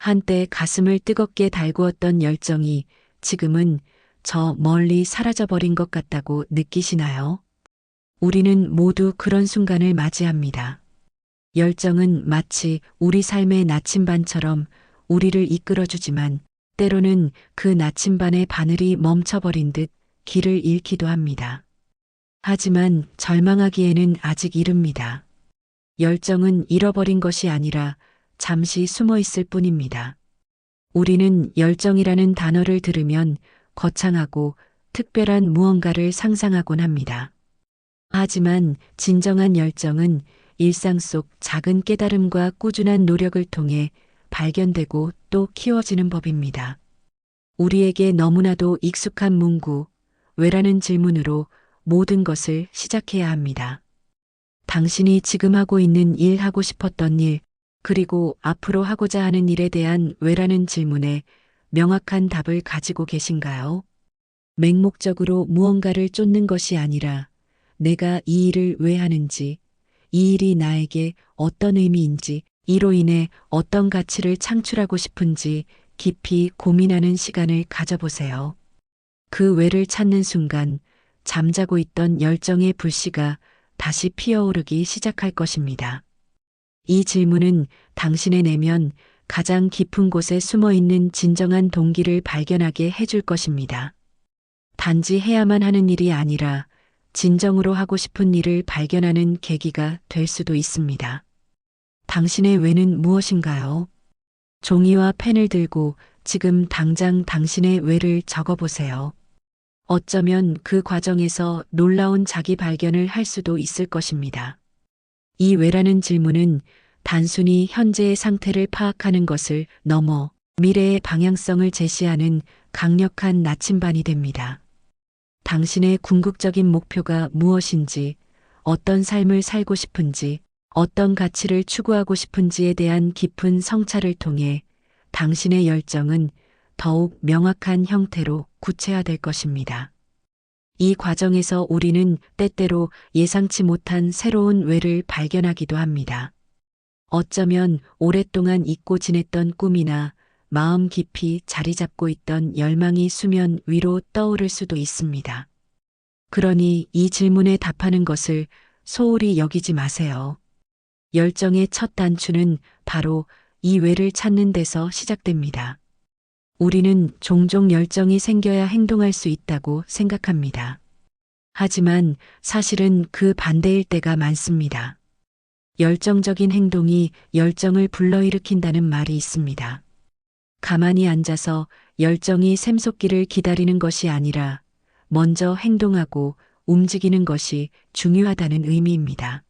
한때 가슴을 뜨겁게 달구었던 열정이 지금은 저 멀리 사라져버린 것 같다고 느끼시나요? 우리는 모두 그런 순간을 맞이합니다. 열정은 마치 우리 삶의 나침반처럼 우리를 이끌어주지만 때로는 그 나침반의 바늘이 멈춰버린 듯 길을 잃기도 합니다. 하지만 절망하기에는 아직 이릅니다. 열정은 잃어버린 것이 아니라 잠시 숨어 있을 뿐입니다. 우리는 열정이라는 단어를 들으면 거창하고 특별한 무언가를 상상하곤 합니다. 하지만 진정한 열정은 일상 속 작은 깨달음과 꾸준한 노력을 통해 발견되고 또 키워지는 법입니다. 우리에게 너무나도 익숙한 문구, 왜라는 질문으로 모든 것을 시작해야 합니다. 당신이 지금 하고 있는 일, 하고 싶었던 일, 그리고 앞으로 하고자 하는 일에 대한 왜라는 질문에 명확한 답을 가지고 계신가요? 맹목적으로 무언가를 쫓는 것이 아니라 내가 이 일을 왜 하는지, 이 일이 나에게 어떤 의미인지, 이로 인해 어떤 가치를 창출하고 싶은지 깊이 고민하는 시간을 가져보세요. 그 왜를 찾는 순간 잠자고 있던 열정의 불씨가 다시 피어오르기 시작할 것입니다. 이 질문은 당신의 내면 가장 깊은 곳에 숨어 있는 진정한 동기를 발견하게 해줄 것입니다. 단지 해야만 하는 일이 아니라 진정으로 하고 싶은 일을 발견하는 계기가 될 수도 있습니다. 당신의 왜는 무엇인가요? 종이와 펜을 들고 지금 당장 당신의 왜를 적어보세요. 어쩌면 그 과정에서 놀라운 자기 발견을 할 수도 있을 것입니다. 이 왜라는 질문은 단순히 현재의 상태를 파악하는 것을 넘어 미래의 방향성을 제시하는 강력한 나침반이 됩니다. 당신의 궁극적인 목표가 무엇인지, 어떤 삶을 살고 싶은지, 어떤 가치를 추구하고 싶은지에 대한 깊은 성찰을 통해 당신의 열정은 더욱 명확한 형태로 구체화될 것입니다. 이 과정에서 우리는 때때로 예상치 못한 새로운 왜를 발견하기도 합니다. 어쩌면 오랫동안 잊고 지냈던 꿈이나 마음 깊이 자리 잡고 있던 열망이 수면 위로 떠오를 수도 있습니다. 그러니 이 질문에 답하는 것을 소홀히 여기지 마세요. 열정의 첫 단추는 바로 이 왜를 찾는 데서 시작됩니다. 우리는 종종 열정이 생겨야 행동할 수 있다고 생각합니다. 하지만 사실은 그 반대일 때가 많습니다. 열정적인 행동이 열정을 불러일으킨다는 말이 있습니다. 가만히 앉아서 열정이 샘솟기를 기다리는 것이 아니라 먼저 행동하고 움직이는 것이 중요하다는 의미입니다.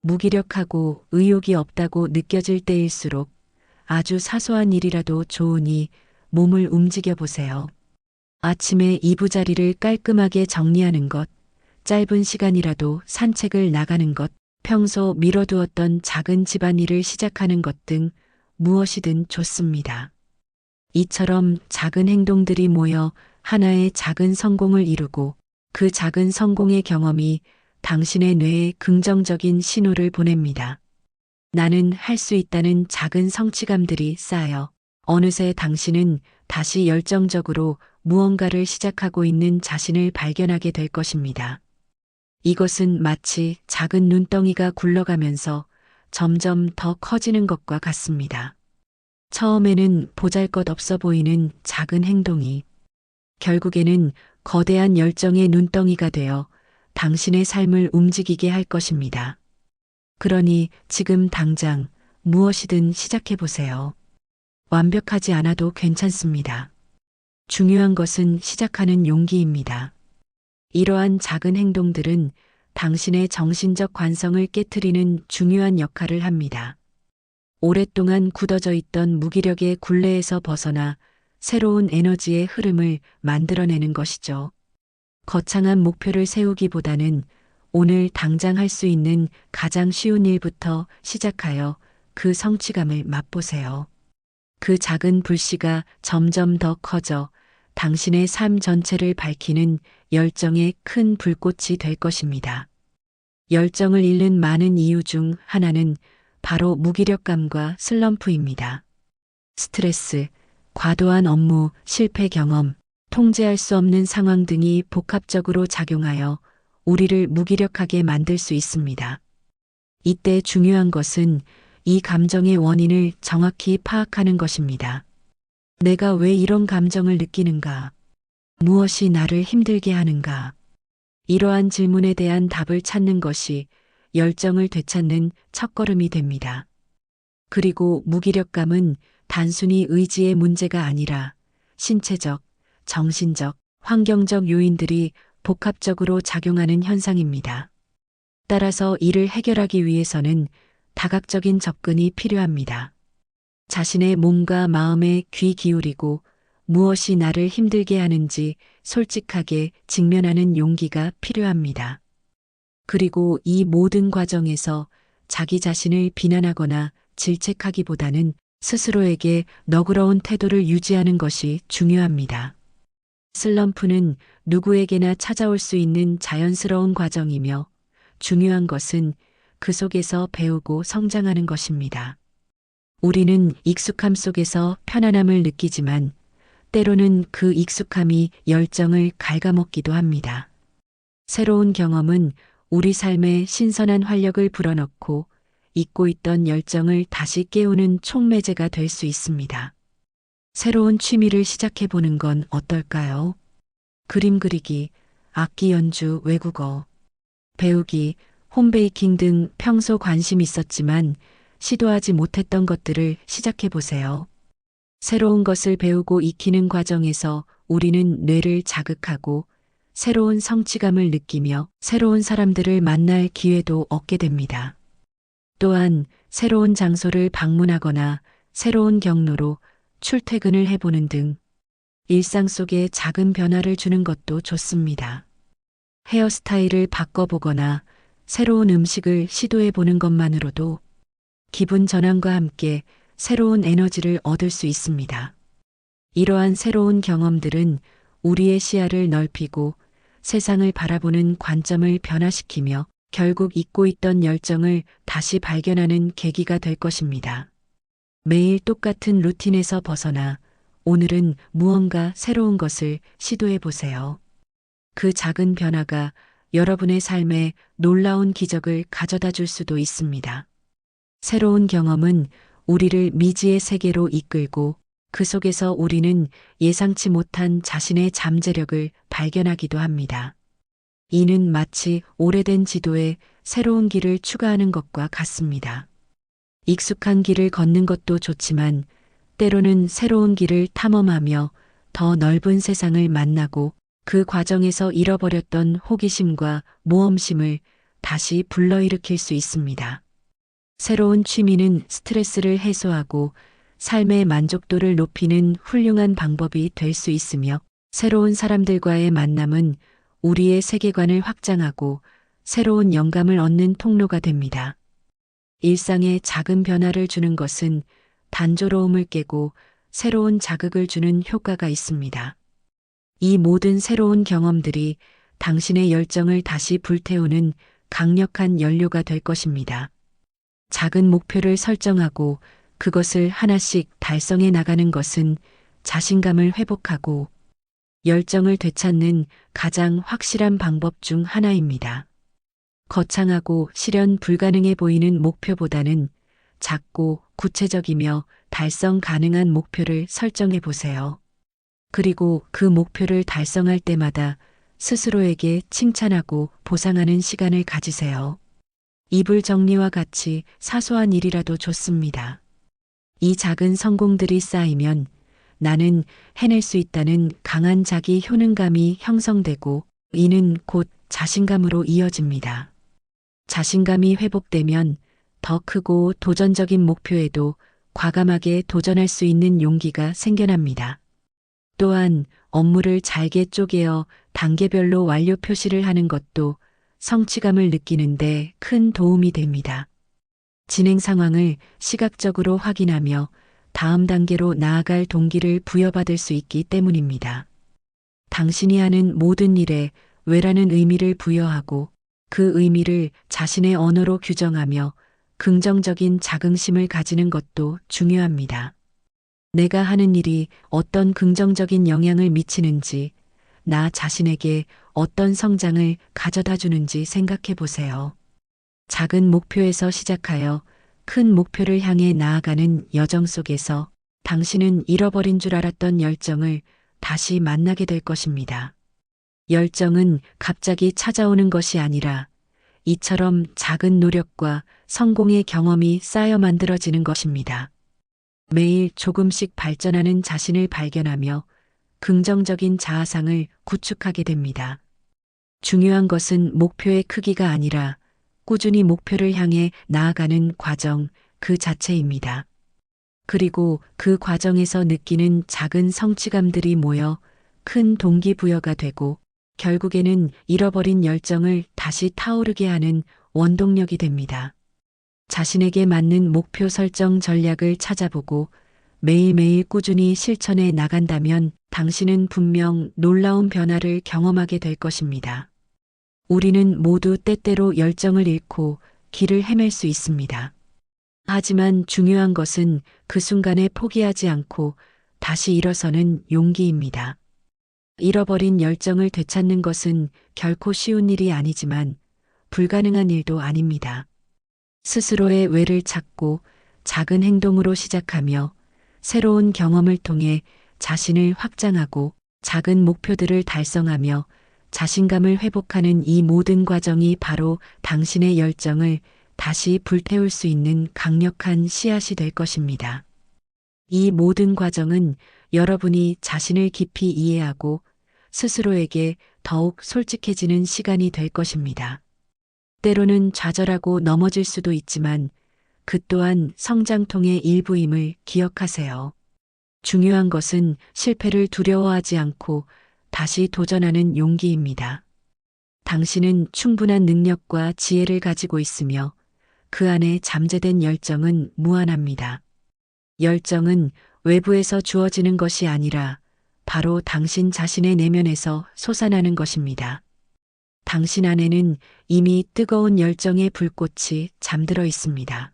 무기력하고 의욕이 없다고 느껴질 때일수록 아주 사소한 일이라도 좋으니 몸을 움직여 보세요. 아침에 이부자리를 깔끔하게 정리하는 것, 짧은 시간이라도 산책을 나가는 것, 평소 미뤄두었던 작은 집안일을 시작하는 것 등 무엇이든 좋습니다. 이처럼 작은 행동들이 모여 하나의 작은 성공을 이루고 그 작은 성공의 경험이 당신의 뇌에 긍정적인 신호를 보냅니다. 나는 할 수 있다는 작은 성취감들이 쌓여 어느새 당신은 다시 열정적으로 무언가를 시작하고 있는 자신을 발견하게 될 것입니다. 이것은 마치 작은 눈덩이가 굴러가면서 점점 더 커지는 것과 같습니다. 처음에는 보잘것없어 보이는 작은 행동이 결국에는 거대한 열정의 눈덩이가 되어 당신의 삶을 움직이게 할 것입니다. 그러니 지금 당장 무엇이든 시작해 보세요. 완벽하지 않아도 괜찮습니다. 중요한 것은 시작하는 용기입니다. 이러한 작은 행동들은 당신의 정신적 관성을 깨트리는 중요한 역할을 합니다. 오랫동안 굳어져 있던 무기력의 굴레에서 벗어나 새로운 에너지의 흐름을 만들어내는 것이죠. 거창한 목표를 세우기보다는 오늘 당장 할 수 있는 가장 쉬운 일부터 시작하여 그 성취감을 맛보세요. 그 작은 불씨가 점점 더 커져 당신의 삶 전체를 밝히는 열정의 큰 불꽃이 될 것입니다. 열정을 잃는 많은 이유 중 하나는 바로 무기력감과 슬럼프입니다. 스트레스, 과도한 업무, 실패 경험, 통제할 수 없는 상황 등이 복합적으로 작용하여 우리를 무기력하게 만들 수 있습니다. 이때 중요한 것은 이 감정의 원인을 정확히 파악하는 것입니다. 내가 왜 이런 감정을 느끼는가? 무엇이 나를 힘들게 하는가? 이러한 질문에 대한 답을 찾는 것이 열정을 되찾는 첫걸음이 됩니다. 그리고 무기력감은 단순히 의지의 문제가 아니라 신체적, 정신적, 환경적 요인들이 복합적으로 작용하는 현상입니다. 따라서 이를 해결하기 위해서는 다각적인 접근이 필요합니다. 자신의 몸과 마음에 귀 기울이고 무엇이 나를 힘들게 하는지 솔직하게 직면하는 용기가 필요합니다. 그리고 이 모든 과정에서 자기 자신을 비난하거나 질책하기보다는 스스로에게 너그러운 태도를 유지하는 것이 중요합니다. 슬럼프는 누구에게나 찾아올 수 있는 자연스러운 과정이며 중요한 것은 그 속에서 배우고 성장하는 것입니다. 우리는 익숙함 속에서 편안함을 느끼지만 때로는 그 익숙함이 열정을 갉아먹기도 합니다. 새로운 경험은 우리 삶에 신선한 활력을 불어넣고 잊고 있던 열정을 다시 깨우는 촉매제가 될 수 있습니다. 새로운 취미를 시작해보는 건 어떨까요? 그림 그리기, 악기 연주, 외국어, 배우기, 홈베이킹 등 평소 관심 있었지만 시도하지 못했던 것들을 시작해보세요. 새로운 것을 배우고 익히는 과정에서 우리는 뇌를 자극하고 새로운 성취감을 느끼며 새로운 사람들을 만날 기회도 얻게 됩니다. 또한 새로운 장소를 방문하거나 새로운 경로로 출퇴근을 해보는 등 일상 속에 작은 변화를 주는 것도 좋습니다. 헤어스타일을 바꿔보거나 새로운 음식을 시도해보는 것만으로도 기분 전환과 함께 새로운 에너지를 얻을 수 있습니다. 이러한 새로운 경험들은 우리의 시야를 넓히고 세상을 바라보는 관점을 변화시키며 결국 잊고 있던 열정을 다시 발견하는 계기가 될 것입니다. 매일 똑같은 루틴에서 벗어나 오늘은 무언가 새로운 것을 시도해 보세요. 그 작은 변화가 여러분의 삶에 놀라운 기적을 가져다 줄 수도 있습니다. 새로운 경험은 우리를 미지의 세계로 이끌고 그 속에서 우리는 예상치 못한 자신의 잠재력을 발견하기도 합니다. 이는 마치 오래된 지도에 새로운 길을 추가하는 것과 같습니다. 익숙한 길을 걷는 것도 좋지만 때로는 새로운 길을 탐험하며 더 넓은 세상을 만나고 그 과정에서 잃어버렸던 호기심과 모험심을 다시 불러일으킬 수 있습니다. 새로운 취미는 스트레스를 해소하고 삶의 만족도를 높이는 훌륭한 방법이 될 수 있으며 새로운 사람들과의 만남은 우리의 세계관을 확장하고 새로운 영감을 얻는 통로가 됩니다. 일상에 작은 변화를 주는 것은 단조로움을 깨고 새로운 자극을 주는 효과가 있습니다. 이 모든 새로운 경험들이 당신의 열정을 다시 불태우는 강력한 연료가 될 것입니다. 작은 목표를 설정하고 그것을 하나씩 달성해 나가는 것은 자신감을 회복하고 열정을 되찾는 가장 확실한 방법 중 하나입니다. 거창하고 실현 불가능해 보이는 목표보다는 작고 구체적이며 달성 가능한 목표를 설정해 보세요. 그리고 그 목표를 달성할 때마다 스스로에게 칭찬하고 보상하는 시간을 가지세요. 이불 정리와 같이 사소한 일이라도 좋습니다. 이 작은 성공들이 쌓이면 나는 해낼 수 있다는 강한 자기 효능감이 형성되고 이는 곧 자신감으로 이어집니다. 자신감이 회복되면 더 크고 도전적인 목표에도 과감하게 도전할 수 있는 용기가 생겨납니다. 또한 업무를 잘게 쪼개어 단계별로 완료 표시를 하는 것도 성취감을 느끼는데 큰 도움이 됩니다. 진행 상황을 시각적으로 확인하며 다음 단계로 나아갈 동기를 부여받을 수 있기 때문입니다. 당신이 하는 모든 일에 왜라는 의미를 부여하고 그 의미를 자신의 언어로 규정하며 긍정적인 자긍심을 가지는 것도 중요합니다. 내가 하는 일이 어떤 긍정적인 영향을 미치는지, 나 자신에게 어떤 성장을 가져다 주는지 생각해 보세요. 작은 목표에서 시작하여 큰 목표를 향해 나아가는 여정 속에서 당신은 잃어버린 줄 알았던 열정을 다시 만나게 될 것입니다. 열정은 갑자기 찾아오는 것이 아니라 이처럼 작은 노력과 성공의 경험이 쌓여 만들어지는 것입니다. 매일 조금씩 발전하는 자신을 발견하며 긍정적인 자아상을 구축하게 됩니다. 중요한 것은 목표의 크기가 아니라 꾸준히 목표를 향해 나아가는 과정 그 자체입니다. 그리고 그 과정에서 느끼는 작은 성취감들이 모여 큰 동기부여가 되고 결국에는 잃어버린 열정을 다시 타오르게 하는 원동력이 됩니다. 자신에게 맞는 목표 설정 전략을 찾아보고 매일매일 꾸준히 실천해 나간다면 당신은 분명 놀라운 변화를 경험하게 될 것입니다. 우리는 모두 때때로 열정을 잃고 길을 헤맬 수 있습니다. 하지만 중요한 것은 그 순간에 포기하지 않고 다시 일어서는 용기입니다. 잃어버린 열정을 되찾는 것은 결코 쉬운 일이 아니지만 불가능한 일도 아닙니다. 스스로의 왜를 찾고 작은 행동으로 시작하며 새로운 경험을 통해 자신을 확장하고 작은 목표들을 달성하며 자신감을 회복하는 이 모든 과정이 바로 당신의 열정을 다시 불태울 수 있는 강력한 씨앗이 될 것입니다. 이 모든 과정은 여러분이 자신을 깊이 이해하고 스스로에게 더욱 솔직해지는 시간이 될 것입니다. 때로는 좌절하고 넘어질 수도 있지만 그 또한 성장통의 일부임을 기억하세요. 중요한 것은 실패를 두려워하지 않고 다시 도전하는 용기입니다. 당신은 충분한 능력과 지혜를 가지고 있으며 그 안에 잠재된 열정은 무한합니다. 열정은 외부에서 주어지는 것이 아니라 바로 당신 자신의 내면에서 솟아나는 것입니다. 당신 안에는 이미 뜨거운 열정의 불꽃이 잠들어 있습니다.